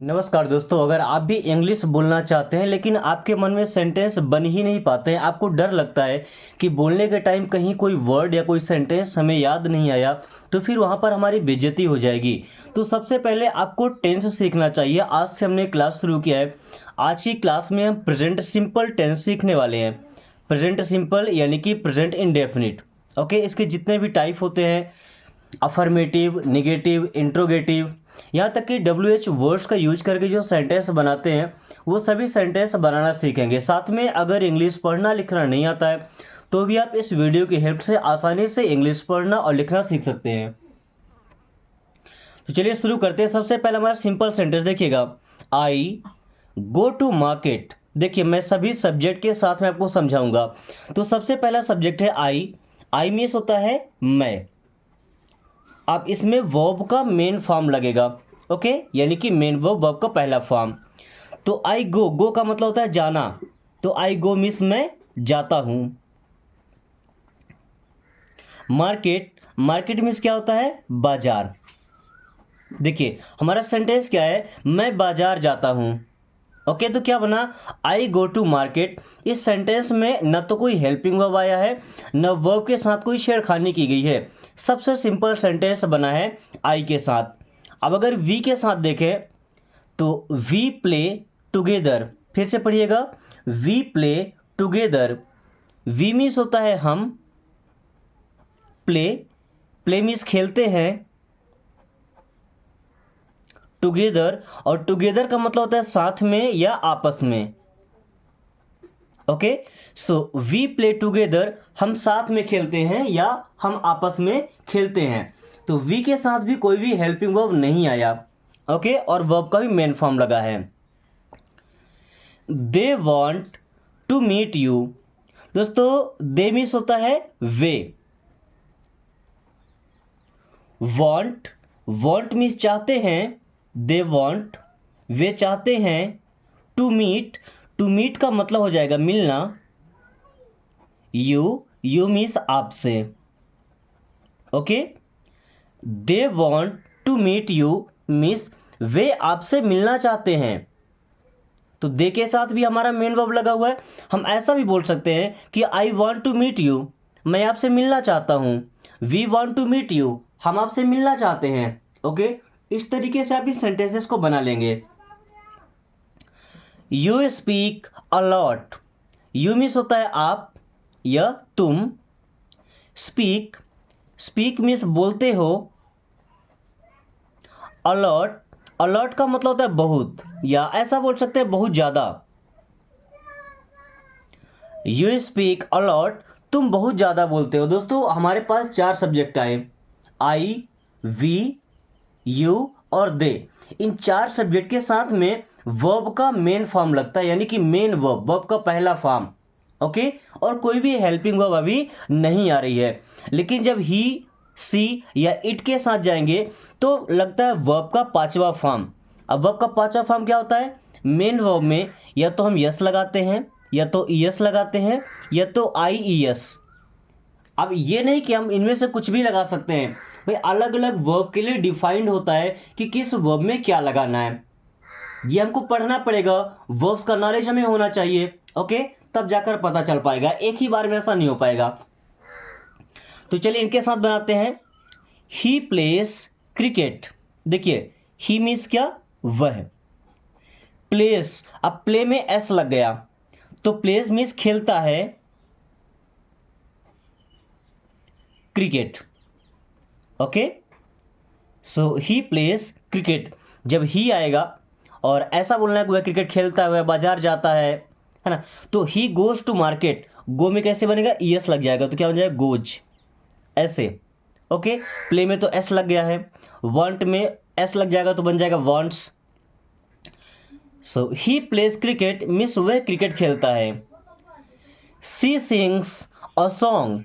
नमस्कार दोस्तों, अगर आप भी इंग्लिश बोलना चाहते हैं लेकिन आपके मन में सेंटेंस बन ही नहीं पाते हैं, आपको डर लगता है कि बोलने के टाइम कहीं कोई वर्ड या कोई सेंटेंस हमें याद नहीं आया तो फिर वहाँ पर हमारी बेइज्जती हो जाएगी। तो सबसे पहले आपको टेंस सीखना चाहिए। आज से हमने क्लास शुरू किया है। आज की क्लास में हम प्रेजेंट सिंपल टेंस सीखने वाले हैं। प्रेजेंट सिंपल यानी कि प्रेजेंट इंडेफिनिट। ओके, इसके जितने भी टाइप होते हैं, अफर्मेटिव, नेगेटिव, इंट्रोगेटिव, यहाँ तक कि WH वर्ड्स का यूज करके जो सेंटेंस बनाते हैं वो सभी सेंटेंस बनाना सीखेंगे। साथ में अगर इंग्लिश पढ़ना लिखना नहीं आता है तो भी आप इस वीडियो की हेल्प से आसानी से इंग्लिश पढ़ना और लिखना सीख सकते हैं। तो चलिए शुरू करते हैं। सबसे पहले हमारा सिंपल सेंटेंस देखिएगा, आई गो टू मार्केट। देखिए, मैं सभी सब्जेक्ट के साथ में आपको समझाऊंगा। तो सबसे पहला सब्जेक्ट है आई। आई मीन्स होता है मैं। अब इसमें वर्ब का मेन फॉर्म लगेगा। ओके, यानी कि मेन वर्ब का पहला फॉर्म। तो आई गो, गो का मतलब होता है जाना। तो आई गो मीन्स मैं जाता हूं। मार्केट, मार्केट मीन्स क्या होता है, बाजार। देखिए हमारा सेंटेंस क्या है, मैं बाजार जाता हूं। ओके, तो क्या बना, आई गो टू मार्केट। इस सेंटेंस में न तो कोई हेल्पिंग वर्ब आया है, न वर्ब के साथ कोई छेड़खानी की गई है। सबसे सिंपल सेंटेंस बना है आई के साथ। अब अगर वी के साथ देखें तो वी प्ले टुगेदर। फिर से पढ़िएगा, we play together. We means होता है हम, प्ले, प्ले मीन्स खेलते हैं, टुगेदर, और टुगेदर का मतलब होता है साथ में या आपस में। Okay, so we play together, हम साथ में खेलते हैं या हम आपस में खेलते हैं। तो वी के साथ भी कोई भी हेल्पिंग वर्ब नहीं आया। ओके, और वर्ब का भी मेन फॉर्म लगा है। They want to meet you. दोस्तों, दे मीन्स होता है वे। वॉन्ट, वॉन्ट मीन्स चाहते हैं, दे वॉन्ट, वे चाहते हैं। टू मीट, टू मीट का मतलब हो जाएगा मिलना। यू, यू मीन्स आपसे। Okay, they want to meet you means वे आपसे मिलना चाहते हैं। तो दे के साथ भी हमारा मेन वर्ब लगा हुआ है। हम ऐसा भी बोल सकते हैं कि I want to meet you, मैं आपसे मिलना चाहता हूँ। We want to meet you, हम आपसे मिलना चाहते हैं। ओके, इस तरीके से आप इन सेंटेंसेस को बना लेंगे। You speak a lot. You means होता है आप या तुम। स्पीक, स्पीक मीन्स बोलते हो। अलॉट, अलॉट का मतलब होता है बहुत, या ऐसा बोल सकते हैं बहुत ज़्यादा। यू स्पीक अलॉट, तुम बहुत ज़्यादा बोलते हो। दोस्तों, हमारे पास चार सब्जेक्ट आए, आई, वी, यू और दे। इन चार सब्जेक्ट के साथ में वर्ब का मेन फॉर्म लगता है, यानी कि मेन वर्ब, वर्ब का पहला फॉर्म। ओके, और कोई भी हेल्पिंग वर्ब अभी नहीं आ रही है। लेकिन जब ही, सी या इट के साथ जाएंगे तो लगता है वर्ब का पांचवा फॉर्म। अब वर्ब का पांचवा फॉर्म क्या होता है, मेन वर्ब में या तो हम यस लगाते हैं, या तो ईएस लगाते हैं, या तो IES। अब ये नहीं कि हम इनमें से कुछ भी लगा सकते हैं। भाई अलग अलग वर्ब के लिए डिफाइंड होता है कि किस वर्ब में क्या लगाना है। ये हमको पढ़ना पड़ेगा, वर्ब्स का नॉलेज हमें होना चाहिए। ओके, तब जाकर पता चल पाएगा, एक ही बार में ऐसा नहीं हो पाएगा। तो चलिए इनके साथ बनाते हैं। ही प्लेस क्रिकेट। देखिए, ही मीन्स क्या, वह। प्लेस, अब प्ले में एस लग गया तो प्लेस मीन्स खेलता है cricket. Okay, so he plays cricket. जब ही आएगा और ऐसा बोलना है कि वह क्रिकेट खेलता है, वह बाजार जाता है ना। तो ही गोज टू मार्केट, गो में कैसे बनेगा, ईएस लग जाएगा तो क्या बन जाएगा, गोज, ऐसे। ओके, प्ले में तो एस लग गया है, वांट में एस लग जाएगा तो बन जाएगा wants. So he plays cricket means वह क्रिकेट खेलता है। She sings a song.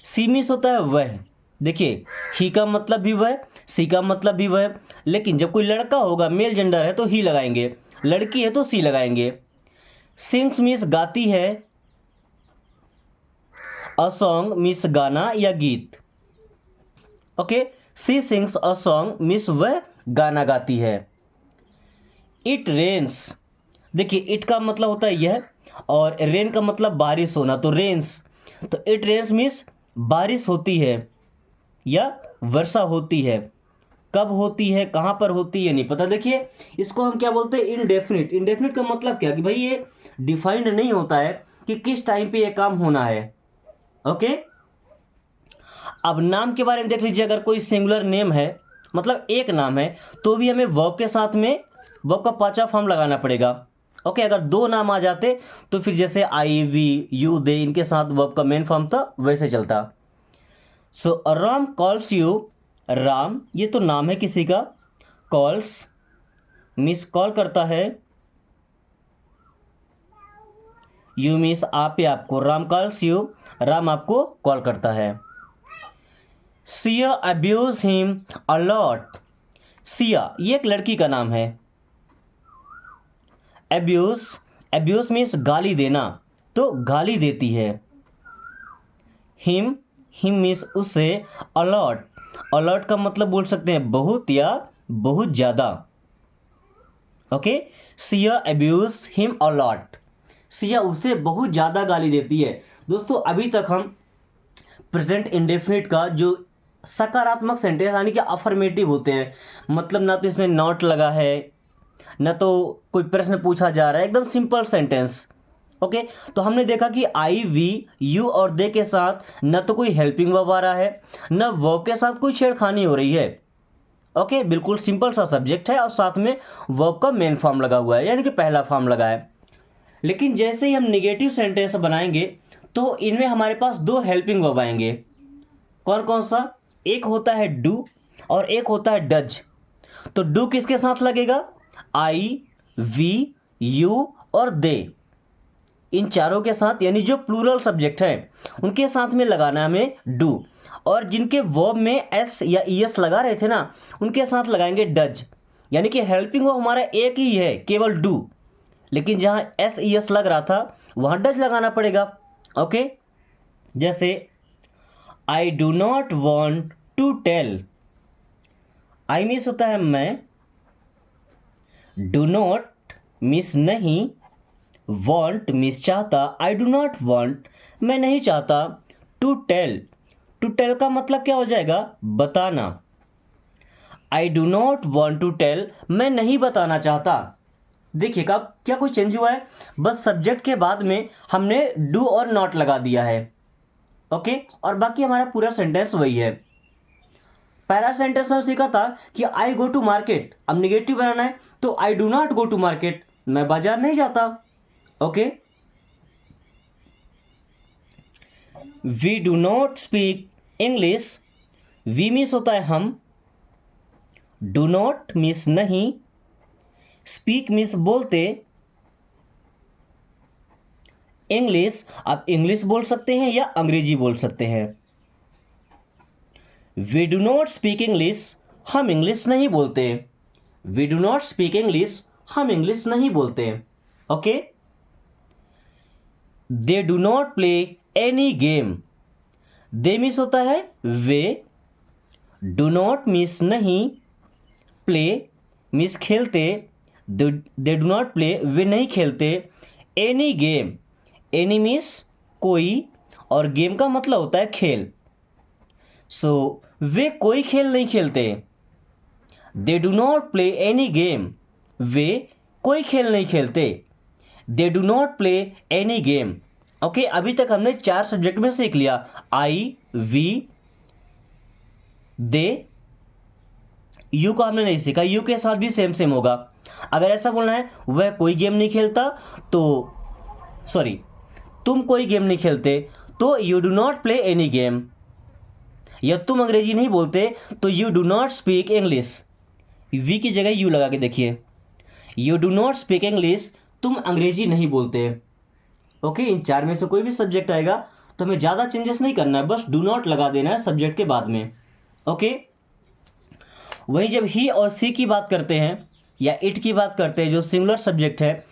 She means होता है वह। देखिए, ही का मतलब भी वह, सी का मतलब भी वह। लेकिन जब कोई लड़का होगा, मेल जेंडर है तो ही लगाएंगे, लड़की है तो सी लगाएंगे। सिंग्स मीन्स गाती है, अ सॉन्ग मीन्स गाना या गीत। Okay, she sings a song means वह गाना गाती है। इट रेन्स, देखिए इट का मतलब होता है यह, और रेन का मतलब बारिश होना, तो रेन्स, तो इट रेन्स मीन्स बारिश होती है या वर्षा होती है। कब होती है, कहाँ पर होती है, नहीं पता। देखिए इसको हम क्या बोलते हैं, इनडेफिनिट। इनडेफिनिट का मतलब क्या कि भाई ये डिफाइंड नहीं होता है कि किस टाइम पे ये काम होना है। ओके, अब नाम के बारे में देख लीजिए। अगर कोई सिंगुलर नेम है, मतलब एक नाम है, तो भी हमें वर्ब के साथ में वर्ब का पांचवा फॉर्म लगाना पड़ेगा। ओके, अगर दो नाम आ जाते तो फिर जैसे आई, वी, यू, दे, इनके साथ वर्ब का मेन फॉर्म था वैसे चलता। सो राम कॉल्स यू, राम ये तो नाम है किसी का, कॉल्स मिस कॉल करता है, यू मिस आप या आपको, राम कॉल्स यू, राम आपको कॉल करता है। Siya abuse him a lot, Siya ये एक लड़की का नाम है। अब्यूज, अब्यूज मीन्स गाली देना, तो गाली देती है। हिम, हिम मीन्स उससे, अलॉट, अलॉट का मतलब बोल सकते हैं बहुत या बहुत ज़्यादा। Okay, Siya abuse him a lot, Siya उसे बहुत ज़्यादा गाली देती है। दोस्तों अभी तक हम प्रेजेंट इंडेफिनिट का जो सकारात्मक सेंटेंस यानी कि अफर्मेटिव होते हैं, मतलब ना तो इसमें नॉट लगा है, ना तो कोई प्रश्न पूछा जा रहा है, एकदम सिंपल सेंटेंस। ओके, तो हमने देखा कि आई, वी, यू और दे के साथ न तो कोई हेल्पिंग वर्ब आ रहा है, न वर्ब के साथ कोई छेड़खानी हो रही है। ओके, बिल्कुल सिंपल सा सब्जेक्ट है और साथ में वर्ब का मेन फॉर्म लगा हुआ है, यानी कि पहला फॉर्म लगा है। लेकिन जैसे ही हम निगेटिव सेंटेंस बनाएंगे तो इनमें हमारे पास दो हेल्पिंग वर्ब आएंगे। कौन कौन सा, एक होता है डू और एक होता है डज। तो डू किसके साथ लगेगा, आई, वी, यू और दे, इन चारों के साथ, यानी जो प्लूरल सब्जेक्ट है उनके साथ में लगाना है हमें डू। और जिनके वर्ब में एस या ई एस लगा रहे थे ना, उनके साथ लगाएंगे डज। यानी कि हेल्पिंग वर्ब हमारा एक ही है, केवल डू, लेकिन जहाँ एस ई एस लग रहा था वहाँ डज लगाना पड़ेगा। ओके, जैसे I do not want to tell, I means होता है मैं, डू नॉट मीन्स नहीं, वॉन्ट मीन्स चाहता, आई डू नॉट वॉन्ट मैं नहीं चाहता, टू टेल, टू टेल का मतलब क्या हो जाएगा, बताना। I do not want to tell मैं नहीं बताना चाहता। देखिएगा क्या कोई चेंज हुआ है, बस सब्जेक्ट के बाद में हमने डू और नॉट लगा दिया है। ओके, और बाकी हमारा पूरा सेंटेंस वही है। पहला सेंटेंस में सीखा था कि आई गो टू मार्केट, अब निगेटिव बनाना है तो I do not go to market, मैं बाजार नहीं जाता। Okay, we do not speak English, we means होता है हम, डू नॉट मीन्स नहीं, स्पीक मीन्स बोलते, इंग्लिश आप इंग्लिश बोल सकते हैं या अंग्रेजी बोल सकते हैं। We do not speak English, हम इंग्लिश नहीं बोलते, we do not speak English, हम इंग्लिश नहीं बोलते। Okay, they do not play any game, they means होता है वे, डू नॉट मीन्स नहीं, प्ले मीन्स खेलते, they do not play way नहीं खेलते, एनी गेम, एनी मीन्स कोई और गेम का मतलब होता है खेल। सो वे कोई खेल नहीं खेलते, they do not play any game, वे कोई खेल नहीं खेलते, they do not play any game. Okay, अभी तक हमने चार सब्जेक्ट में सीख लिया, आई, वी, दे, यू को हमने नहीं सीखा, यू के साथ भी सेम सेम होगा। अगर ऐसा बोलना है वह कोई गेम नहीं खेलता, तो सॉरी तुम कोई गेम नहीं खेलते तो you do not play any game, या तुम अंग्रेजी नहीं बोलते तो you do not speak English, we की जगह यू लगा के देखिए, you do not speak English, तुम अंग्रेजी नहीं बोलते। ओके, इन चार में से कोई भी सब्जेक्ट आएगा तो हमें ज़्यादा चेंजेस नहीं करना है, बस डू नॉट लगा देना है सब्जेक्ट के बाद में। ओके, वहीं जब ही और सी की बात करते हैं या इट की बात करते हैं, जो सिंगुलर सब्जेक्ट है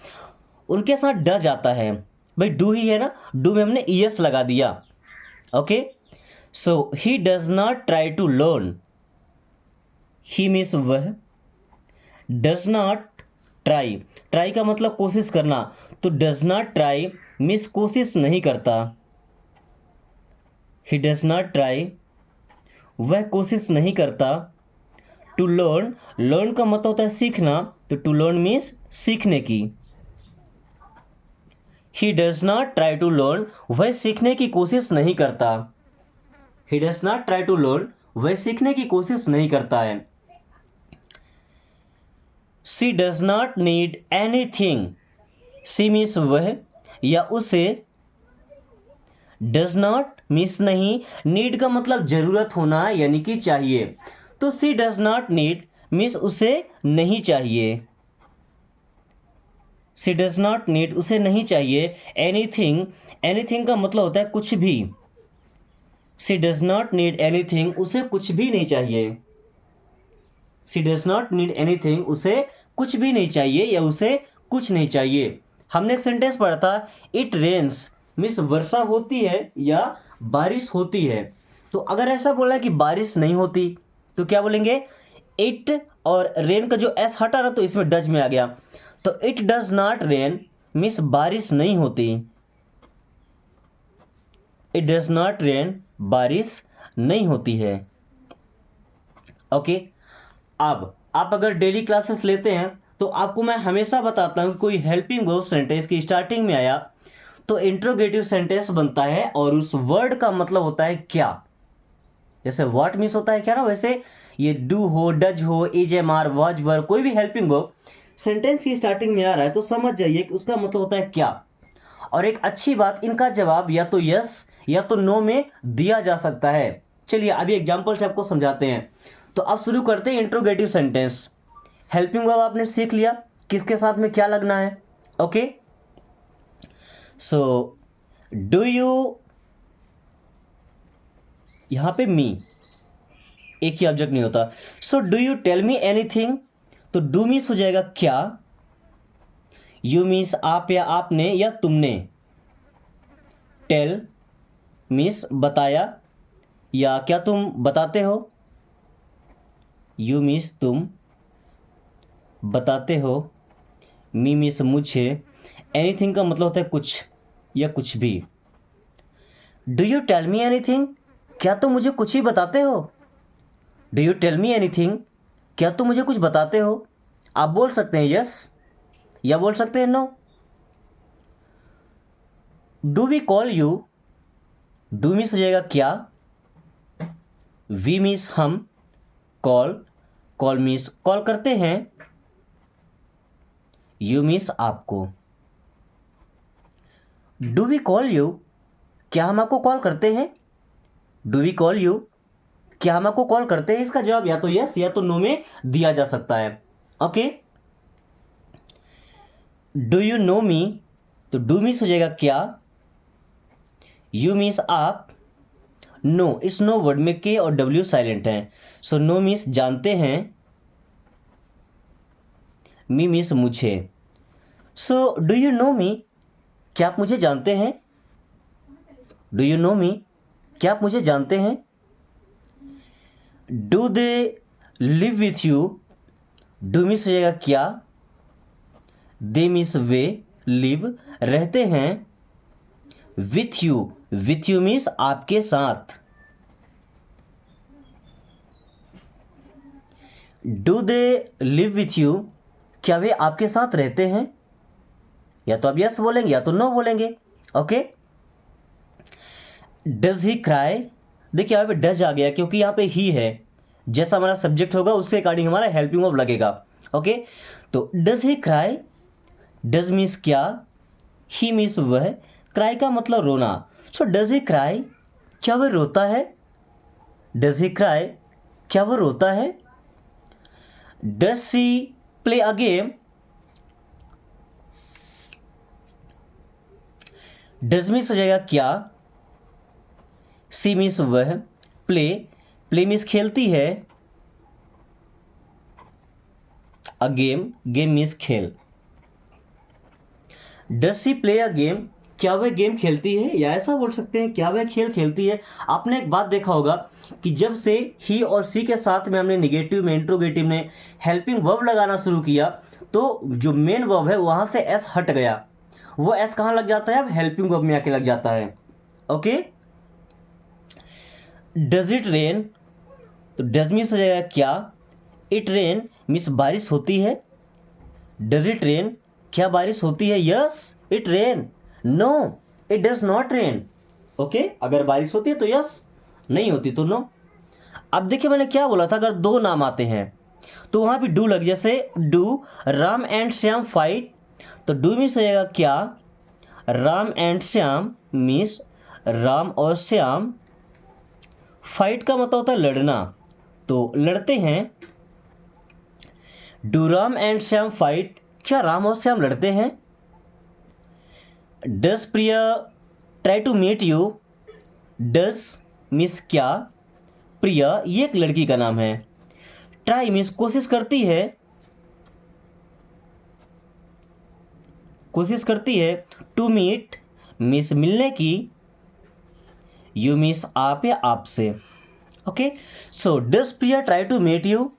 उनके साथ डज आता है। भाई डू ही है ना, डू में हमने ई एस लगा दिया। Okay, so he does not try to learn, he means वह, डज नॉट ट्राई, ट्राई का मतलब कोशिश करना, तो डज नॉट ट्राई मीन्स कोशिश नहीं करता। ही डज नॉट ट्राई, वह कोशिश नहीं करता। टू लर्न, लर्न का मतलब होता है सीखना, तो टू लर्न मीन्स सीखने की। He does not try to learn, वह सीखने की कोशिश नहीं करता। He does not try to learn, वह सीखने की कोशिश नहीं करता है। She does not need anything, she means वह या उसे, डज नॉट मीन्स नहीं, नीड का मतलब जरूरत होना यानी कि चाहिए, तो she does not need means उसे नहीं चाहिए। सी डज नॉट नीड उसे नहीं चाहिए। एनीथिंग, एनीथिंग का मतलब होता है कुछ भी। सी डज नॉट नीड एनीथिंग, उसे कुछ भी नहीं चाहिए। सी डज नॉट नीड एनीथिंग, उसे कुछ भी नहीं चाहिए या उसे कुछ नहीं चाहिए। हमने एक सेंटेंस पढ़ा था, इट रेन्स मीन्स वर्षा होती है या बारिश होती है। तो अगर ऐसा बोला कि बारिश नहीं होती तो क्या बोलेंगे, इट और रेन का जो एस हटा रहा तो इसमें डज में आ गया, तो it does not rain means बारिश नहीं होती। इट डज नॉट रेन, बारिश नहीं होती है। ओके, अब आप अगर डेली क्लासेस लेते हैं तो आपको मैं हमेशा बताता हूँ कोई हेल्पिंग वर्ब सेंटेंस की स्टार्टिंग में आया तो इंट्रोगेटिव सेंटेंस बनता है और उस वर्ड का मतलब होता है क्या। जैसे व्हाट मीन्स होता है क्या ना, वैसे ये डू हो, डज हो, is am are, was were, कोई भी हेल्पिंग वर्ब सेंटेंस की स्टार्टिंग में आ रहा है तो समझ जाइए कि उसका मतलब होता है क्या। और एक अच्छी बात, इनका जवाब या तो यस या तो नो में दिया जा सकता है। चलिए अभी एग्जाम्पल से आपको समझाते हैं। तो अब शुरू करते हैं इंट्रोगेटिव सेंटेंस। हेल्पिंग वर्ब आपने सीख लिया किसके साथ में क्या लगना है। ओके, सो डू यू, यहां पे मी, एक ही ऑब्जेक्ट नहीं होता। So do you tell me anything, तो डू मीन्स हो जाएगा क्या, यू मीन्स आप या आपने या तुमने, टेल मीन्स बताया या क्या तुम बताते हो, यू मीन्स तुम बताते हो, मी मीन्स मुझे, एनीथिंग का मतलब होता है कुछ या कुछ भी। Do you tell me anything, क्या तुम मुझे कुछ ही बताते हो। Do you tell me anything, क्या तुम मुझे कुछ बताते हो। आप बोल सकते हैं यस या बोल सकते हैं no. Do we call you, do means हो जाएगा क्या, वी मीन्स हम, कॉल, कॉल मीन्स कॉल करते हैं, यू मीन्स आपको। डू वी कॉल यू, क्या हम आपको कॉल करते हैं। डू वी कॉल यू, क्या हम आपको कॉल करते हैं। इसका जवाब या तो यस या तो नो में दिया जा सकता है। ओके, डू यू नो मी, तो डू मीन्स हो जाएगा क्या, यू मीन्स आप, नो, इस नो वर्ड में के और डब्ल्यू साइलेंट है, सो नो मीन्स जानते हैं, मी मीन्स मुझे। सो डू यू नो मी, क्या आप मुझे जानते हैं। डू यू नो मी, क्या आप मुझे जानते हैं। Do they live with you, do means हो जाएगा क्या, दे मीन्स वे, लिव रहते हैं, विथ यू मीन्स आपके साथ। Do they live with you, क्या वे आपके साथ रहते हैं। या तो आप यस बोलेंगे या तो नो बोलेंगे। ओके, डज ही क्राई, देखिए यहाँ पे डज आ गया क्योंकि यहाँ पे ही है, जैसा हमारा सब्जेक्ट होगा उसके अकॉर्डिंग हमारा हेल्पिंग वर्ब लगेगा। ओके, तो does he cry, does means क्या, ही मीन्स वह, क्राई का मतलब रोना। सो डज ही क्राई, क्या वह रोता है। डज ही क्राई, क्या वह रोता है। Does C play a game, does means हो जाएगा क्या, सी मीन्स वह, प्ले, प्ले मीन्स खेलती है, अ गेम, गेम मीन्स खेल। Does C play a game, क्या वह गेम खेलती है, या ऐसा बोल सकते हैं क्या वह खेल खेलती है। आपने एक बात देखा होगा कि जब से ही और सी के साथ में हमने निगेटिव में इंट्रोगेटिव ने हेल्पिंग वर्ब लगाना शुरू किया तो जो मेन वर्ब है वहाँ से एस हट गया, वो एस कहाँ लग जाता है, अब हेल्पिंग वर्ब में आके लग जाता है। ओके, डज इट रेन, तो डज मीन्स हो जाएगा क्या, इट रेन मीन्स बारिश होती है, डज इट रेन क्या बारिश होती है, yes it rain, no it does not rain. Okay, अगर बारिश होती है तो यस, नहीं होती तो नो। अब देखिए मैंने क्या बोला था, अगर दो नाम आते हैं तो वहाँ पे डू लग, जैसे do Ram and Shyam fight, तो डू मीन्स हो जाएगा क्या, राम एंड श्याम मीन्स राम और श्याम, फाइट का मतलब होता है लड़ना, तो लड़ते हैं। Do Ram and Shyam fight, क्या राम और श्याम लड़ते हैं। Does Priya try to meet you, does means क्या, प्रिया ये एक लड़की का नाम है, ट्राई मीन्स कोशिश करती है, कोशिश करती है, टू मीट मीन्स मिलने की, यू मीन्स आप या आपसे। Okay, so does Priya try to meet you,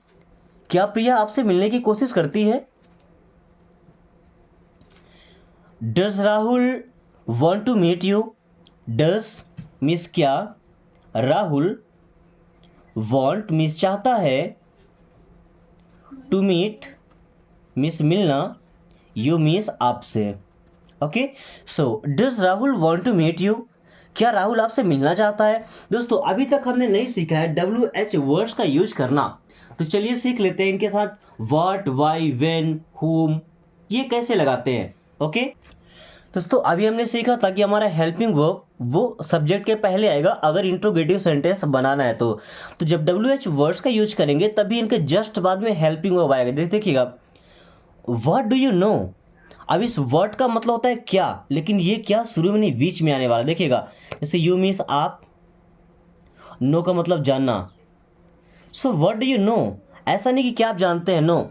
क्या प्रिया आपसे मिलने की कोशिश करती है। Does Rahul want to meet you, does means क्या, राहुल वॉन्ट मीन्स चाहता है, टू मीट मीन्स मिलना, यू मीन्स आपसे। Okay, so does Rahul want to meet you, क्या राहुल आपसे मिलना चाहता है। दोस्तों अभी तक हमने नहीं सीखा है WH वर्ड्स का यूज करना, तो चलिए सीख लेते हैं इनके साथ। व्हाट, वाई, व्हेन, हुम, ये कैसे लगाते हैं। ओके दोस्तों, अभी हमने सीखा था कि हमारा हेल्पिंग वर्ब वो सब्जेक्ट के पहले आएगा अगर इंट्रोगेटिव सेंटेंस बनाना है तो जब WH वर्ड्स का यूज करेंगे तभी इनके जस्ट बाद में हेल्पिंग वर्ब आएगा। देखिएगा, व्हाट डू यू नो, अब इस वर्ड का मतलब होता है क्या, लेकिन ये क्या शुरू में नहीं बीच में आने वाला। देखिएगा, जैसे यू मीन्स आप, नो का मतलब जानना, सो व्हाट डू यू नो, ऐसा नहीं कि क्या आप जानते हैं, नो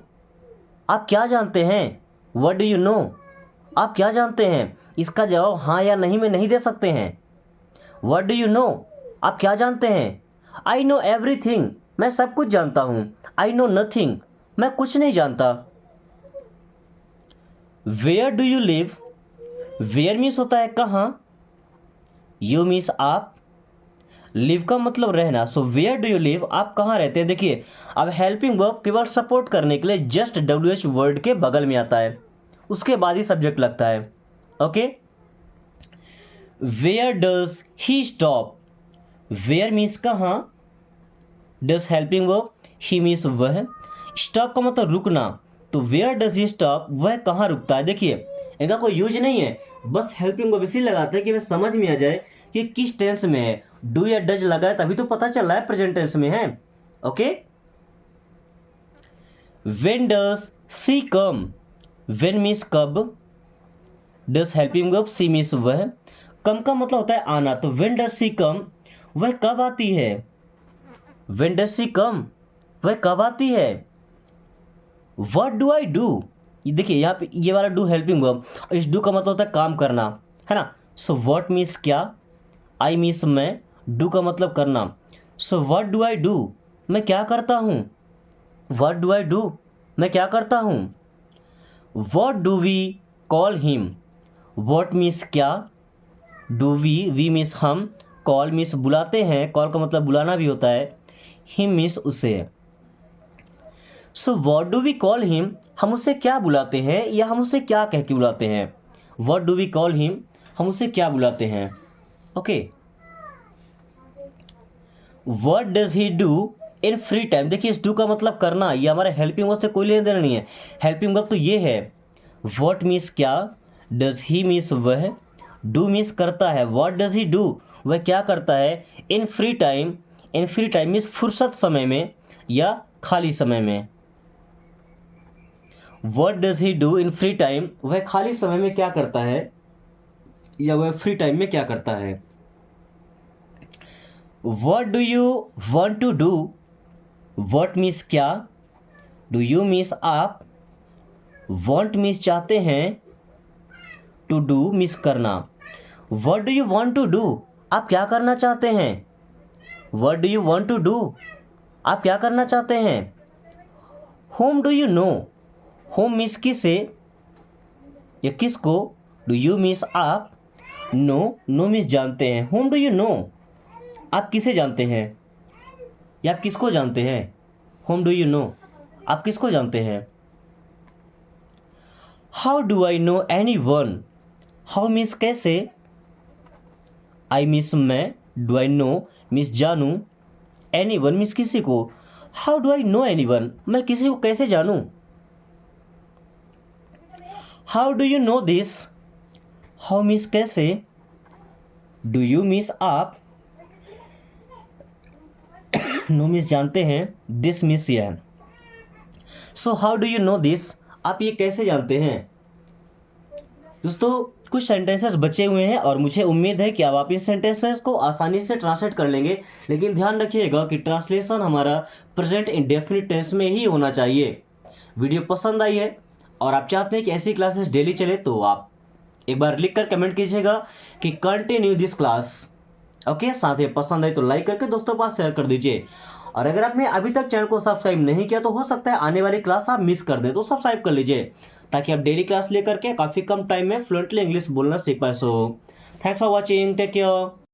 आप क्या जानते हैं, व्हाट डू यू नो आप क्या जानते हैं। इसका जवाब हाँ या नहीं में नहीं दे सकते हैं। व्हाट डू यू नो आप क्या जानते हैं। आई नो एवरीथिंग मैं सब कुछ जानता हूँ। आई नो नथिंग मैं कुछ नहीं जानता। Where do you live, where means होता है कहाँ, यू मीन्स आप, लिव का मतलब रहना, so where do you live आप कहाँ रहते हैं। देखिए, अब हेल्पिंग वर्ब केवल सपोर्ट करने के लिए जस्ट WH वर्ड के बगल में आता है, उसके बाद ही सब्जेक्ट लगता है। Okay, where does he stop, where means कहाँ, does helping verb, he means वह, स्टॉप का मतलब रुकना, तो वेयर डज ही स्टॉप वह कहाँ रुकता है। देखिए इनका कोई यूज नहीं है, बस हेल्पिंग वर्ब इसी लगाते हैं कि हमें समझ में आ जाए कि किस टेंस में है। डू या डज लगा है तभी तो पता चल रहा है प्रेजेंट टेंस में है। Okay, when does she come, when means कब, does helping verb, she means वह, कम का मतलब होता है आना, तो व्हेन डज सी कम वह कब आती है। व्हेन डज सी कम वह कब आती है। व्हाट डू आई डू, देखिए यहाँ पे ये वाला डू हेल्पिंग वर्ब, इस डू का मतलब होता है काम करना, है ना। सो व्हाट मीन्स क्या, आई मीन्स मैं, डू का मतलब करना, सो व्हाट डू आई डू मैं क्या करता हूँ। व्हाट डू आई डू मैं क्या करता हूँ। What do we call him, what means क्या, डू वी मीन्स हम, कॉल मीन्स बुलाते हैं, कॉल का मतलब बुलाना भी होता है, हिम मीन्स उसे। So what do we call him हम उसे क्या बुलाते हैं या हम उसे क्या कह के बुलाते हैं। What do we call him हम उसे क्या बुलाते हैं। Okay, what does he do in free time, देखिए इस डू का मतलब करना, ये हमारे हेल्पिंग वर्ब से कोई लेना देना नहीं है। हेल्पिंग वर्ब तो ये है, व्हाट मीन्स क्या, डज ही मीन्स वह, डू मीन्स करता है, व्हाट डज ही डू वह क्या करता है, इन फ्री टाइम, इन फ्री टाइम मीन्स फुर्सत समय में या खाली समय में। What does he do in free time वह खाली समय में क्या करता है या वह फ्री टाइम में क्या करता है। What do you want to do, what means क्या, डू यू मीन्स आप, वांट मीन्स चाहते हैं, टू डू मीन्स करना। What do you want to do आप क्या करना चाहते हैं। What do you want to do आप क्या करना चाहते हैं। Whom do you know, whom means किसे या किसको, डू यू मीन्स आप, नो नो मीन्स जानते हैं। होम डू यू नो, आप किसे जानते हैं या आप किसको जानते हैं। होम डू यू नो, आप किसको जानते हैं। How do I know any one, how means कैसे, आई मीन्स मैं, डू आई नो मीन्स जानूँ, एनी वन मीन्स किसी को। How do I know any one, मैं किसी को कैसे जानूँ। How do you no this, how means कैसे, डू यू मीन्स आप, नो मीन्स जानते हैं, दिस मीन्स यह। So how do you no this, आप ये कैसे जानते हैं। दोस्तों कुछ सेंटेंसेस बचे हुए हैं और मुझे उम्मीद है कि अब आप इन सेंटेंसेस को आसानी से ट्रांसलेट कर लेंगे, लेकिन ध्यान रखिएगा कि ट्रांसलेशन हमारा प्रेजेंट इंडेफिनिट टेंस में ही होना चाहिए। वीडियो पसंद आई है और आप चाहते हैं कि ऐसी क्लासेस डेली चले तो आप एक बार लिख कर कमेंट कीजिएगा कि कंटिन्यू दिस क्लास। ओके, साथ ही पसंद आए तो लाइक करके दोस्तों के पास शेयर कर दीजिए। और अगर आपने अभी तक चैनल को सब्सक्राइब नहीं किया तो हो सकता है आने वाली क्लास आप मिस कर दें, तो सब्सक्राइब कर लीजिए ताकि आप डेली क्लास लेकर के काफ़ी कम टाइम में फ्लुएंटली इंग्लिश बोलना सीख पाए। So thanks for watching, take care.